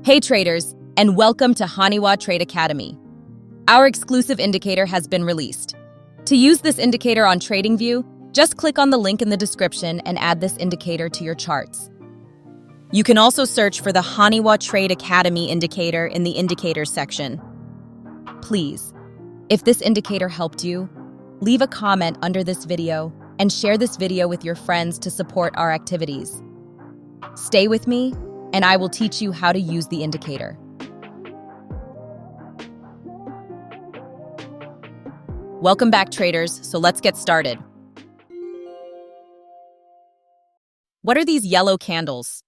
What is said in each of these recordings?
Hey traders, and welcome to Haniwa Trade Academy. Our exclusive indicator has been released. To use this indicator on TradingView, just click on the link in the description and add this indicator to your charts. You can also search for the Haniwa Trade Academy indicator in the Indicators section. Please, if this indicator helped you, leave a comment under this video and share this video with your friends to support our activities. Stay with me, and I will teach you how to use the indicator. Welcome back, traders, so let's get started. What are these yellow candles?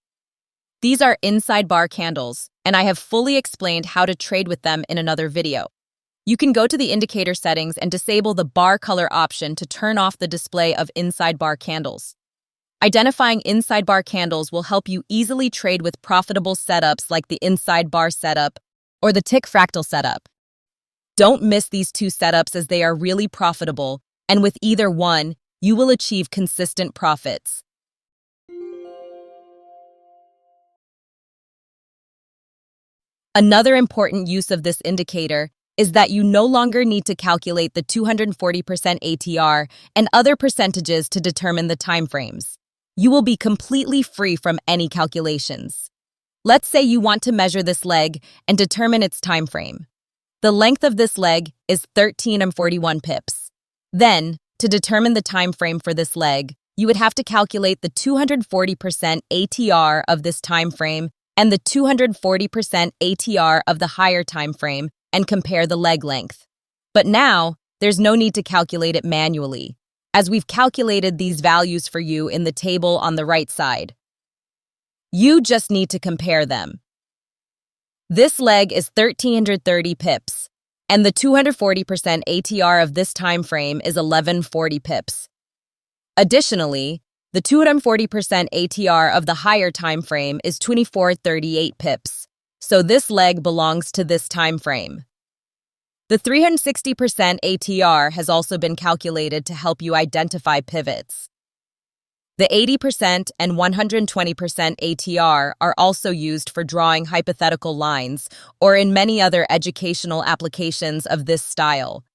These are inside bar candles, and I have fully explained how to trade with them in another video. You can go to the indicator settings and disable the bar color option to turn off the display of inside bar candles. Identifying inside bar candles will help you easily trade with profitable setups like the inside bar setup or the tick fractal setup. Don't miss these two setups as they are really profitable, and with either one, you will achieve consistent profits. Another important use of this indicator is that you no longer need to calculate the 240% ATR and other percentages to determine the timeframes. You will be completely free from any calculations. Let's say you want to measure this leg and determine its time frame. The length of this leg is 13.41 pips. Then, to determine the time frame for this leg, you would have to calculate the 240% ATR of this time frame and the 240% ATR of the higher time frame and compare the leg length. But now, there's no need to calculate it manually, as we've calculated these values for you in the table on the right side. You just need to compare them. This leg is 1330 pips, and the 240% ATR of this time frame is 1140 pips. Additionally, the 240% ATR of the higher time frame is 2438 pips, so this leg belongs to this time frame. The 360% ATR has also been calculated to help you identify pivots. The 80% and 120% ATR are also used for drawing hypothetical lines or in many other educational applications of this style,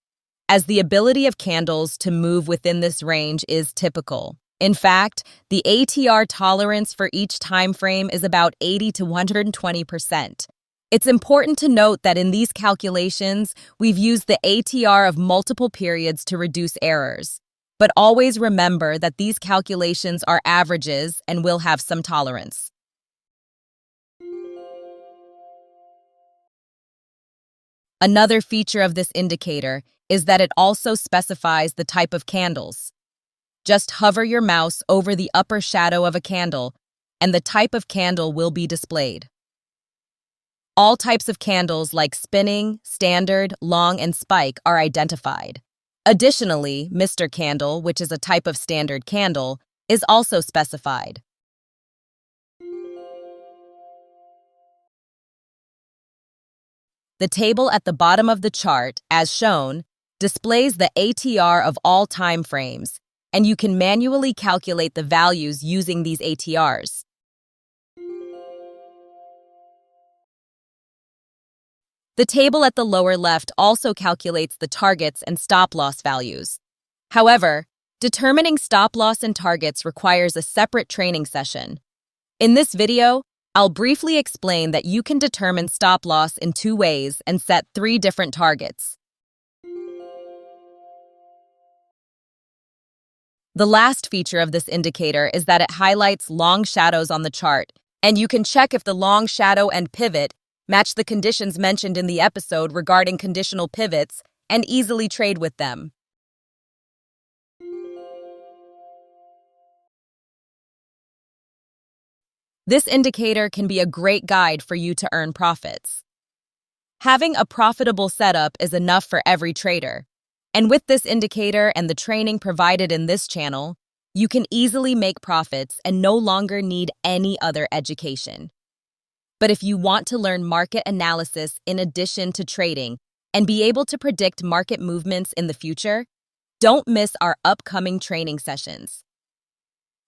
as the ability of candles to move within this range is typical. In fact, the ATR tolerance for each time frame is about 80 to 120%. It's important to note that in these calculations, we've used the ATR of multiple periods to reduce errors. But always remember that these calculations are averages and will have some tolerance. Another feature of this indicator is that it also specifies the type of candles. Just hover your mouse over the upper shadow of a candle, and the type of candle will be displayed. All types of candles like spinning, standard, long, and spike are identified. Additionally, Mr. Candle, which is a type of standard candle, is also specified. The table at the bottom of the chart, as shown, displays the ATR of all time frames, and you can manually calculate the values using these ATRs. The table at the lower left also calculates the targets and stop-loss values. However, determining stop-loss and targets requires a separate training session. In this video, I'll briefly explain that you can determine stop-loss in two ways and set 3 different targets. The last feature of this indicator is that it highlights long shadows on the chart, and you can check if the long shadow and pivot match the conditions mentioned in the episode regarding conditional pivots and easily trade with them. This indicator can be a great guide for you to earn profits. Having a profitable setup is enough for every trader. And with this indicator and the training provided in this channel, you can easily make profits and no longer need any other education. But if you want to learn market analysis in addition to trading and be able to predict market movements in the future, don't miss our upcoming training sessions.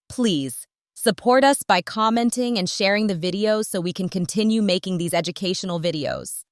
Please Support us by commenting and sharing the videos so we can continue making these educational videos.